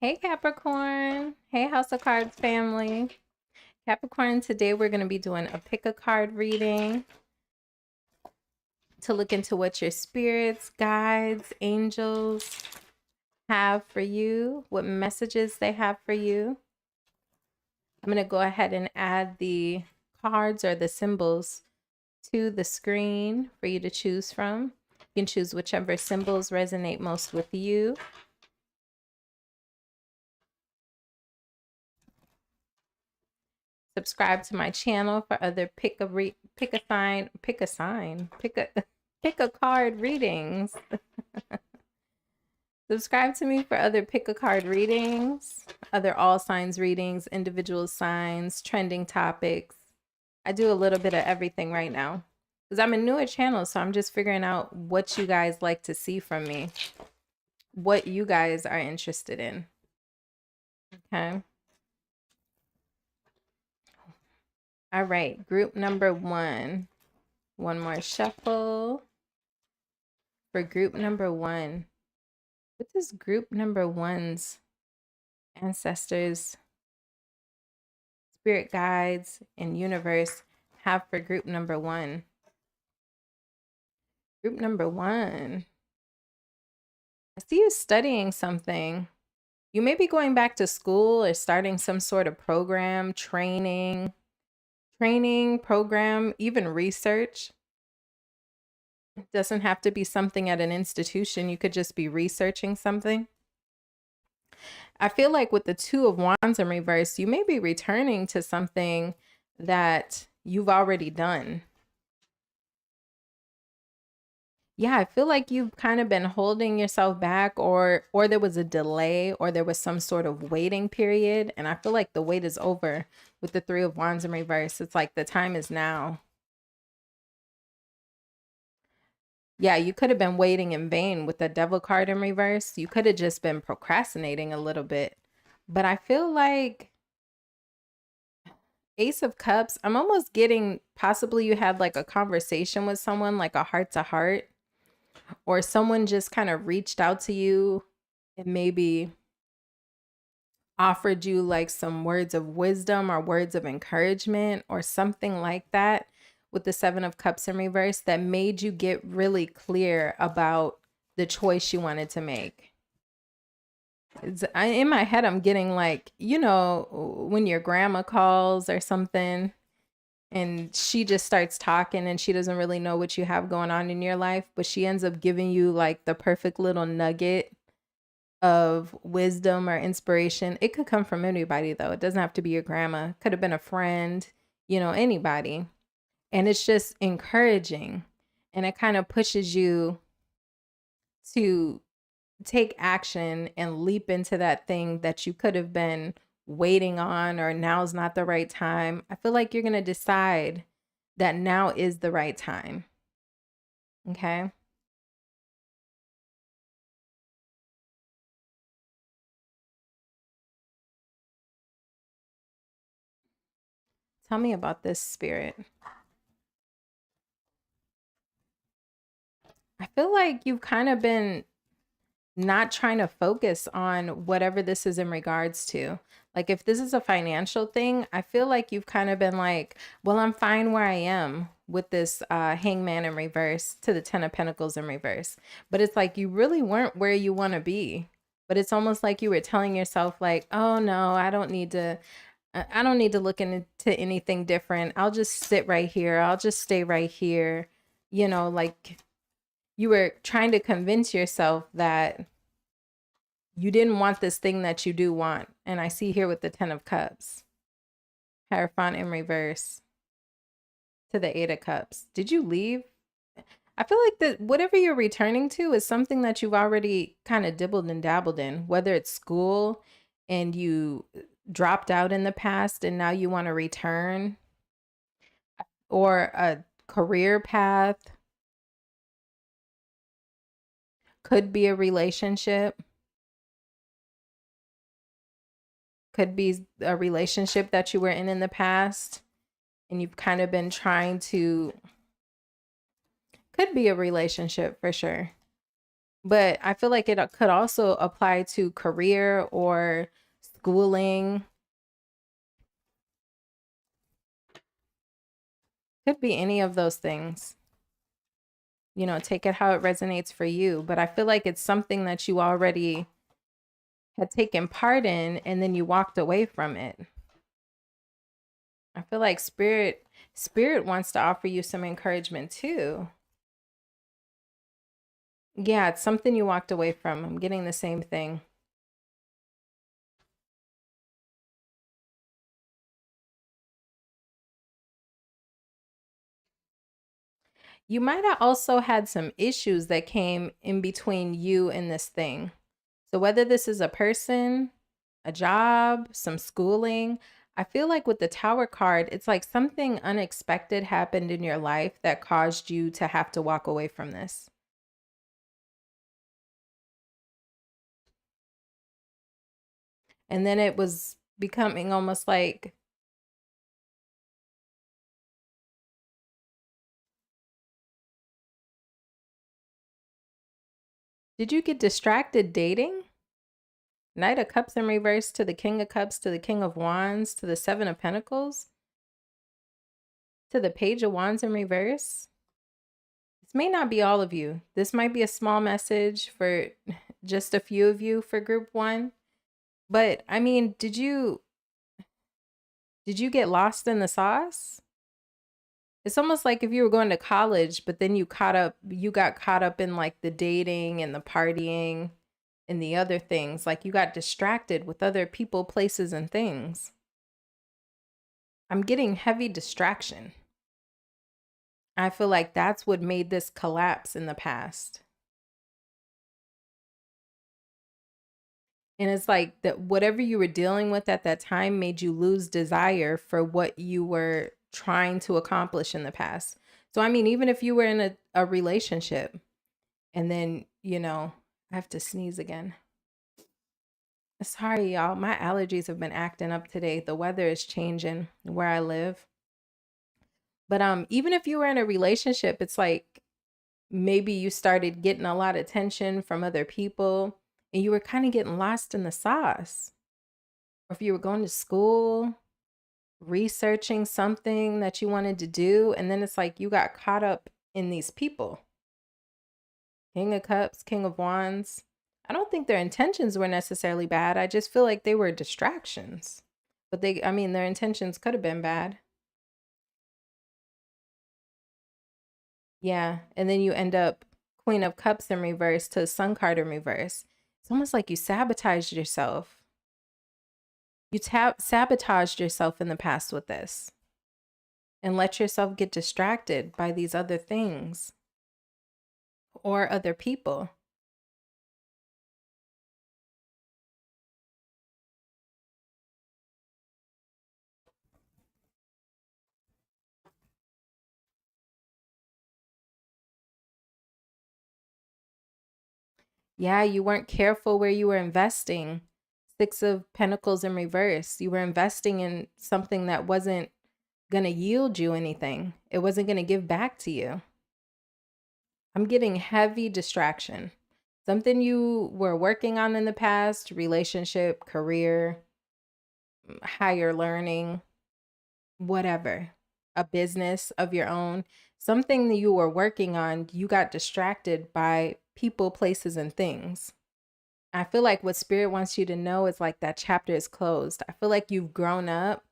Hey Capricorn. Hey House of Cards family. Capricorn, today we're going to be doing a pick a card reading to look into what your spirits, guides, angels have for you, what messages they have for you. I'm going to go ahead and add the cards or the symbols to the screen for you to choose from. You can choose whichever symbols resonate most with you. Subscribe to my channel for other pick a card readings. Subscribe to me for other pick a card readings, other all signs readings, individual signs, trending topics. I do a little bit of everything right now because I'm a newer channel, so I'm just figuring out what you guys like to see from me, what you guys are interested in. Okay. All right, group number one. One more shuffle for group number one. What does group number one's ancestors, spirit guides, and universe have for group number one? Group number one. I see you studying something. You may be going back to school or starting some sort of program, training program, even research. It doesn't have to be something at an institution. You could just be researching something. I feel like with the Two of Wands in reverse, you may be returning to something that you've already done. Yeah, I feel like you've kind of been holding yourself back, or there was a delay, or there was some sort of waiting period, and I feel like the wait is over with the Three of Wands in reverse. It's like the time is now. Yeah, you could have been waiting in vain with the Devil card in reverse. You could have just been procrastinating a little bit. But I feel like Ace of Cups, I'm almost getting possibly you had like a conversation with someone, like a heart to heart, or someone just kind of reached out to you and maybe offered you like some words of wisdom or words of encouragement or something like that with the Seven of Cups in reverse that made you get really clear about the choice you wanted to make. In my head, I'm getting like, you know, when your grandma calls or something and she just starts talking and she doesn't really know what you have going on in your life, but she ends up giving you like the perfect little nugget of wisdom or inspiration. It could come from anybody though. It doesn't have to be your grandma. Could have been a friend, you know, anybody. And it's just encouraging. And it kind of pushes you to take action and leap into that thing that you could have been waiting on, or now's not the right time. I feel like you're going to decide that now is the right time. Okay. Tell me about this, spirit. I feel like you've kind of been not trying to focus on whatever this is in regards to. Like if this is a financial thing, I feel like you've kind of been like, well, I'm fine where I am with this hangman in reverse to the 10 of Pentacles in reverse. But it's like you really weren't where you want to be. But it's almost like you were telling yourself like, oh no, I don't need to look into anything different. I'll just sit right here. I'll just stay right here. You know, like you were trying to convince yourself that you didn't want this thing that you do want. And I see here with the 10 of Cups, Hierophant in reverse to the 8 of Cups. Did you leave? I feel like that whatever you're returning to is something that you've already kind of dibbled and dabbled in, whether it's school and you dropped out in the past and now you want to return, or a career path, could be a relationship. Could be a relationship that you were in the past and you've kind of been trying to, could be a relationship for sure. But I feel like it could also apply to career or schooling. Could be any of those things. You know, take it how it resonates for you. But I feel like it's something that you already had taken part in and then you walked away from it. I feel like spirit wants to offer you some encouragement too. Yeah, it's something you walked away from. I'm getting the same thing. You might have also had some issues that came in between you and this thing. So whether this is a person, a job, some schooling, I feel like with the Tower card, it's like something unexpected happened in your life that caused you to have to walk away from this. And then it was becoming almost like, did you get distracted dating? Knight of Cups in reverse to the King of Cups to the King of Wands to the Seven of Pentacles to the Page of Wands in reverse. This may not be all of you. This might be a small message for just a few of you for group one. But I mean, did you get lost in the sauce? It's almost like if you were going to college, but then you got caught up in like the dating and the partying and the other things. Like you got distracted with other people, places, and things. I'm getting heavy distraction. I feel like that's what made this collapse in the past. And it's like that whatever you were dealing with at that time made you lose desire for what you were trying to accomplish in the past. So, I mean, even if you were in a relationship and then, I have to sneeze again. Sorry, y'all. My allergies have been acting up today. The weather is changing where I live. But even if you were in a relationship, it's like maybe you started getting a lot of attention from other people and you were kind of getting lost in the sauce. Or if you were going to school, researching something that you wanted to do, and then it's like you got caught up in these people. King of Cups, King of Wands. I don't think their intentions were necessarily bad. I just feel like they were distractions. But I mean, their intentions could have been bad. Yeah. And then you end up Queen of Cups in reverse to Sun card in reverse. It's almost like you sabotaged yourself. You sabotaged yourself in the past with this and let yourself get distracted by these other things or other people. Yeah, you weren't careful where you were investing. Six of Pentacles in reverse. You were investing in something that wasn't going to yield you anything. It wasn't going to give back to you. I'm getting heavy distraction. Something you were working on in the past, relationship, career, higher learning, whatever, a business of your own, something that you were working on, you got distracted by people, places, and things. I feel like what spirit wants you to know is like that chapter is closed. I feel like you've grown up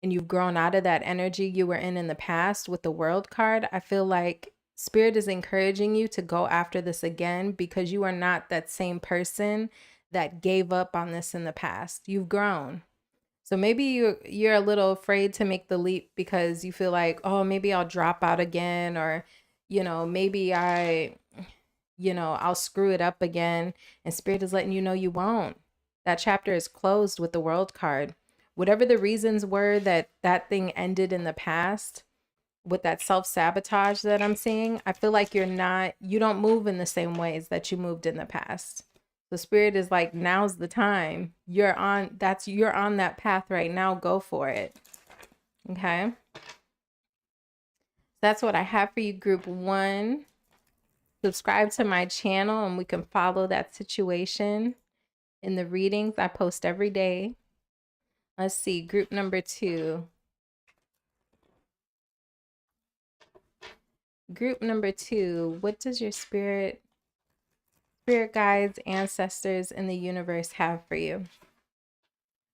and you've grown out of that energy you were in the past with the world card. I feel like spirit is encouraging you to go after this again because you are not that same person that gave up on this in the past. You've grown. So maybe you're a little afraid to make the leap because you feel like, oh, maybe I'll drop out again, or maybe I'll screw it up again. And spirit is letting you know you won't. That chapter is closed with the world card. Whatever the reasons were that thing ended in the past with that self-sabotage that I'm seeing, I feel like you don't move in the same ways that you moved in the past. The spirit is like, now's the time. You're on that path right now. Go for it. Okay. That's what I have for you, group one. Subscribe to my channel and we can follow that situation in the readings I post every day. Let's see, group number 2. Group number 2, what does your spirit guides, ancestors, and the universe have for you?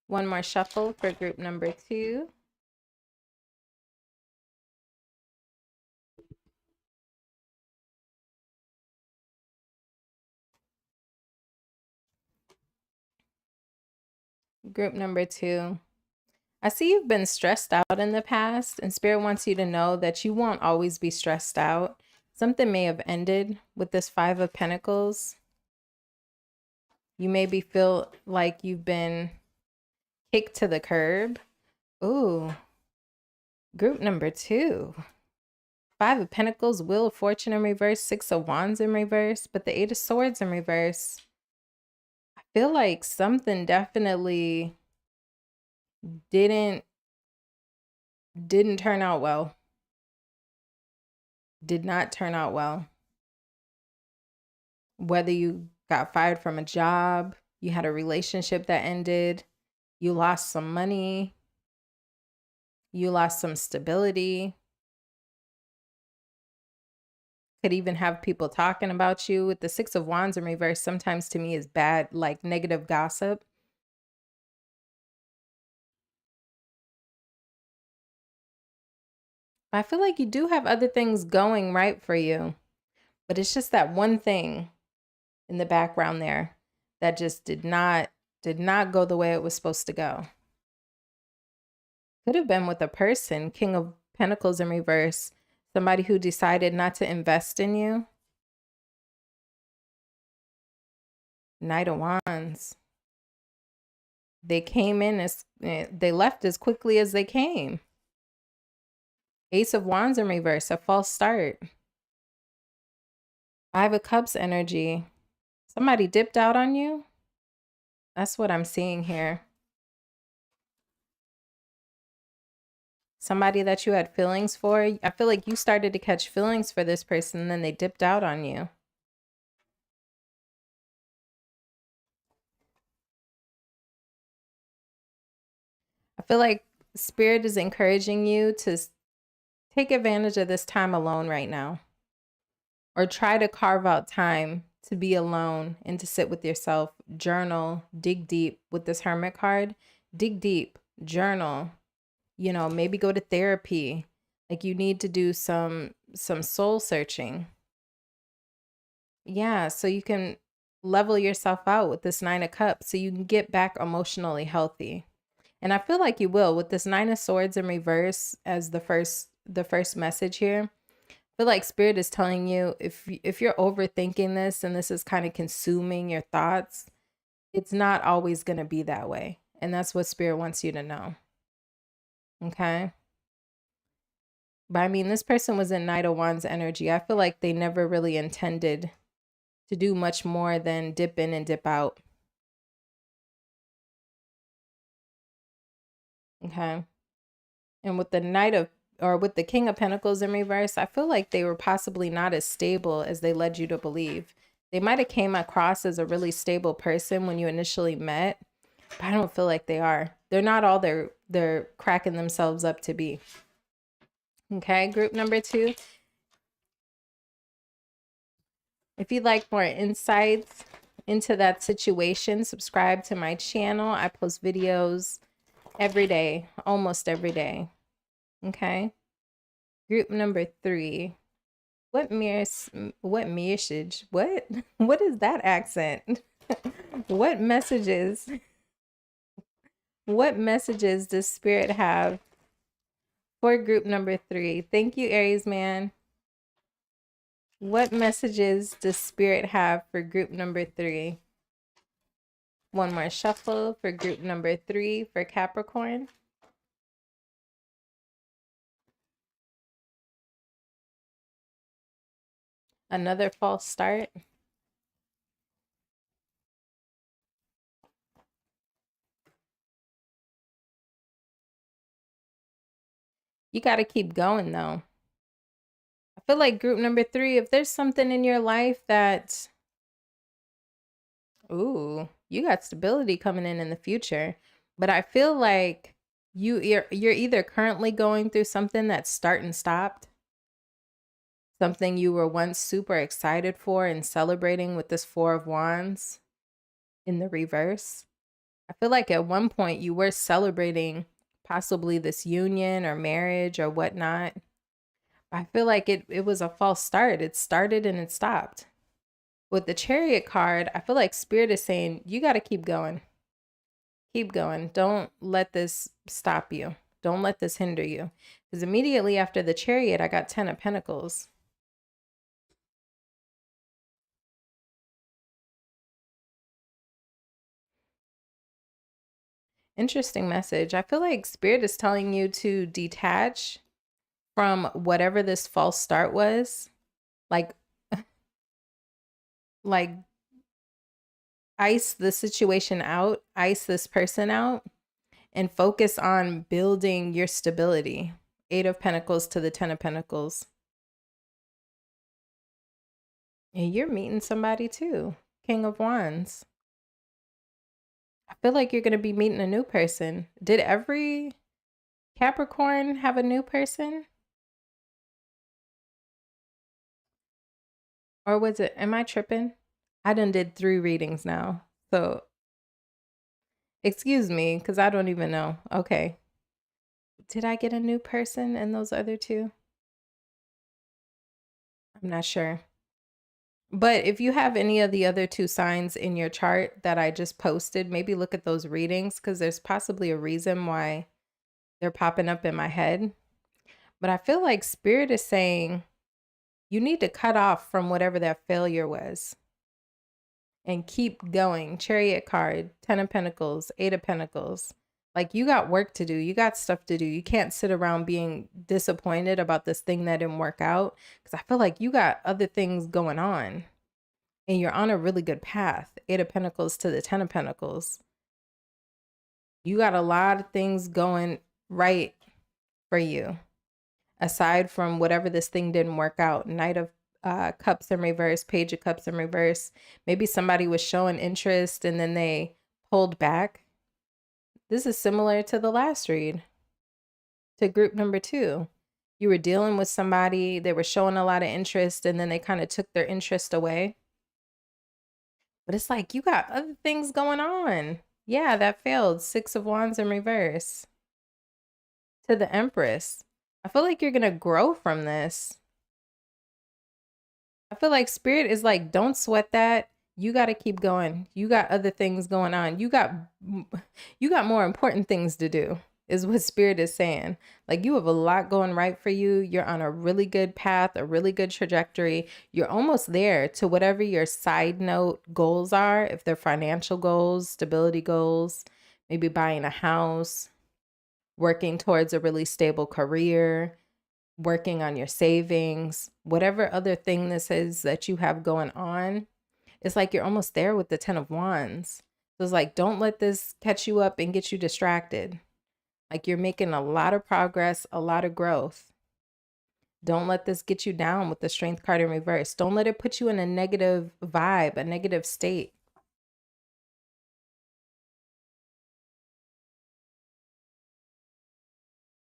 One more shuffle for group number 2. Group number 2. I see you've been stressed out in the past, and Spirit wants you to know that you won't always be stressed out. Something may have ended with this 5 of Pentacles. You maybe feel like you've been kicked to the curb. Ooh. Group number 2. 5 of Pentacles, Wheel of Fortune in reverse, 6 of Wands in reverse, but the 8 of Swords in reverse. I feel like something definitely didn't turn out well. Did not turn out well. Whether you got fired from a job, you had a relationship that ended, you lost some money, you lost some stability. Could even have people talking about you. With the 6 of Wands in reverse, sometimes to me is bad, like negative gossip. I feel like you do have other things going right for you, but it's just that one thing in the background there that just did not go the way it was supposed to go. Could have been with a person, King of Pentacles in reverse, somebody who decided not to invest in you. Knight of Wands. They came in as they left as quickly as they came. Ace of Wands in reverse, a false start. 5 of Cups energy. Somebody dipped out on you? That's what I'm seeing here. Somebody that you had feelings for. I feel like you started to catch feelings for this person and then they dipped out on you. I feel like Spirit is encouraging you to take advantage of this time alone right now. Or try to carve out time to be alone and to sit with yourself. Journal, dig deep with this Hermit card. Dig deep, journal. You know, maybe go to therapy. Like you need to do some soul searching. Yeah, so you can level yourself out with this 9 of Cups so you can get back emotionally healthy. And I feel like you will with this 9 of Swords in reverse as the first message here. I feel like Spirit is telling you if you're overthinking this and this is kind of consuming your thoughts, it's not always going to be that way. And that's what Spirit wants you to know. Okay? But I mean, this person was in Knight of Wands energy. I feel like they never really intended to do much more than dip in and dip out. Okay. And with the with the King of Pentacles in reverse, I feel like they were possibly not as stable as they led you to believe. They might have came across as a really stable person when you initially met, but I don't feel like they are. They're not all they're cracking themselves up to be. Okay, group number 2. If you'd like more insights into that situation, subscribe to my channel. I post videos every day, almost every day. Okay. Group number 3. What message? What is that accent? What messages? What messages does Spirit have for group number 3? Thank you, Aries man. What messages does Spirit have for group number 3? One more shuffle for group number 3 for Capricorn. Another false start. You got to keep going though. I feel like group number 3, if there's something in your life that, ooh, you got stability coming in the future. But I feel like you're either currently going through something that's start and stopped, something you were once super excited for and celebrating with this 4 of Wands in the reverse. I feel like at one point you were celebrating possibly this union or marriage or whatnot. I feel like it was a false start. It started and it stopped. With the Chariot card, I feel like Spirit is saying you got to keep going. Keep going. Don't let this stop you. Don't let this hinder you. Because immediately after the Chariot, I got 10 of Pentacles. Interesting message. I feel like Spirit is telling you to detach from whatever this false start was. Like, like ice the situation out, ice this person out, and focus on building your stability. 8 of Pentacles to the 10 of Pentacles. And you're meeting somebody too. King of Wands. I feel like you're going to be meeting a new person. Did every Capricorn have a new person? Or was it, am I tripping? I done did 3 readings now. So, excuse me, because I don't even know. Okay. Did I get a new person in those other 2? I'm not sure. But if you have any of the other 2 signs in your chart that I just posted, maybe look at those readings because there's possibly a reason why they're popping up in my head. But I feel like Spirit is saying you need to cut off from whatever that failure was and keep going. Chariot card, 10 of Pentacles, 8 of Pentacles. Like you got work to do. You got stuff to do. You can't sit around being disappointed about this thing that didn't work out because I feel like you got other things going on and you're on a really good path. 8 of Pentacles to the 10 of Pentacles. You got a lot of things going right for you. Aside from whatever this thing didn't work out. Knight of Cups in reverse, Page of Cups in reverse. Maybe somebody was showing interest and then they pulled back. This is similar to the last read, to group number 2. You were dealing with somebody, they were showing a lot of interest and then they kind of took their interest away. But it's like you got other things going on. Yeah, that failed. 6 of Wands in reverse. To the Empress. I feel like you're going to grow from this. I feel like Spirit is like, don't sweat that. You got to keep going. You got other things going on. You got more important things to do, is what Spirit is saying. Like you have a lot going right for you. You're on a really good path, a really good trajectory. You're almost there to whatever your side note goals are. If they're financial goals, stability goals, maybe buying a house, working towards a really stable career, working on your savings, whatever other thing this is that you have going on, it's like you're almost there with the 10 of Wands. So it's like, don't let this catch you up and get you distracted. Like you're making a lot of progress, a lot of growth. Don't let this get you down with the Strength card in reverse. Don't let it put you in a negative vibe, a negative state.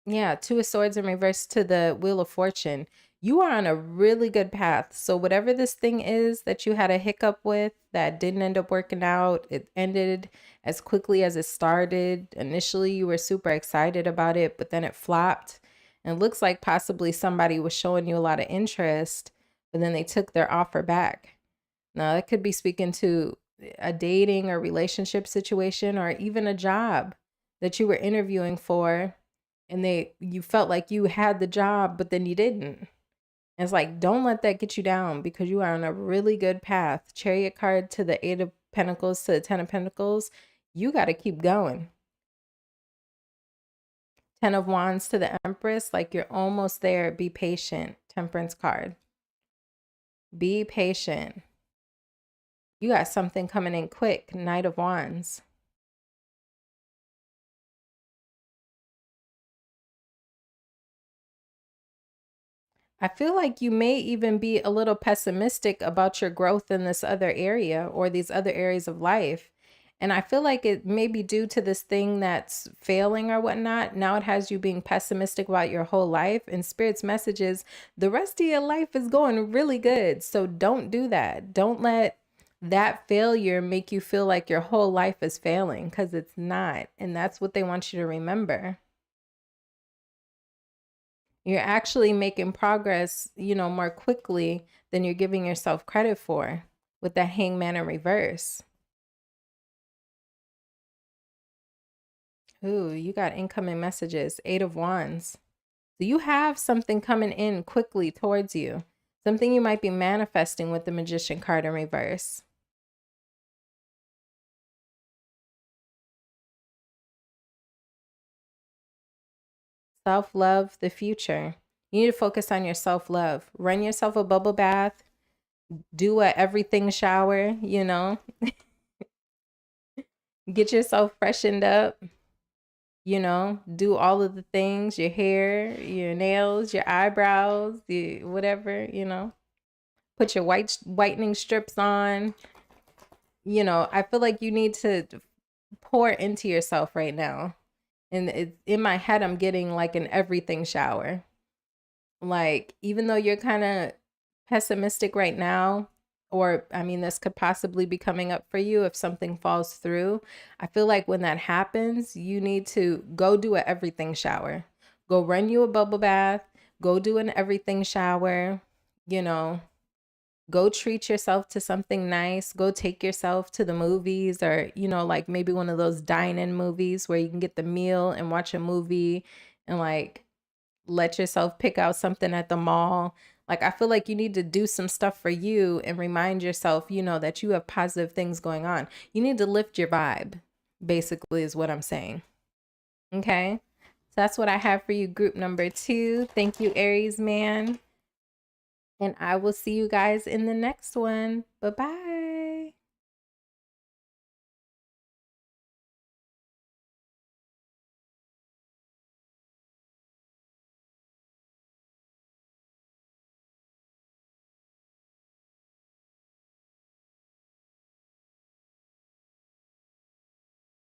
Yeah, 2 of Swords in reverse to the Wheel of Fortune. You are on a really good path. So whatever this thing is that you had a hiccup with that didn't end up working out, it ended as quickly as it started. Initially, you were super excited about it, but then it flopped. And it looks like possibly somebody was showing you a lot of interest, but then they took their offer back. Now, that could be speaking to a dating or relationship situation or even a job that you were interviewing for and you felt like you had the job, but then you didn't. And it's like, don't let that get you down because you are on a really good path. Chariot card to the 8 of Pentacles to the 10 of Pentacles. You got to keep going. 10 of Wands to the Empress. Like you're almost there. Be patient. Temperance card. Be patient. You got something coming in quick. Knight of Wands. I feel like you may even be a little pessimistic about your growth in this other area or these other areas of life. And I feel like it may be due to this thing that's failing or whatnot. Now it has you being pessimistic about your whole life. And Spirit's messages, the rest of your life is going really good. So don't do that. Don't let that failure make you feel like your whole life is failing, because it's not. And that's what they want you to remember. You're actually making progress, more quickly than you're giving yourself credit for with the hangman in reverse. Ooh, you got incoming messages, 8 of Wands. So you have something coming in quickly towards you, something you might be manifesting with the Magician card in reverse. Self-love, the future. You need to focus on your self-love. Run yourself a bubble bath, do a everything shower, get yourself freshened up, do all of the things, your hair, your nails, your eyebrows, whatever, put your whitening strips on. I feel like you need to pour into yourself right now. And in my head, I'm getting like an everything shower. Like, even though you're kind of pessimistic right now, or I mean, this could possibly be coming up for you if something falls through. I feel like when that happens, you need to go do a everything shower. Go run you a bubble bath, go do an everything shower, you know, go treat yourself to something nice. Go take yourself to the movies, or, like maybe one of those dine-in movies where you can get the meal and watch a movie, and like let yourself pick out something at the mall. Like, I feel like you need to do some stuff for you and remind yourself, that you have positive things going on. You need to lift your vibe, basically, is what I'm saying. Okay. So that's what I have for you, group number 2. Thank you, Aries man. And I will see you guys in the next one. Bye-bye.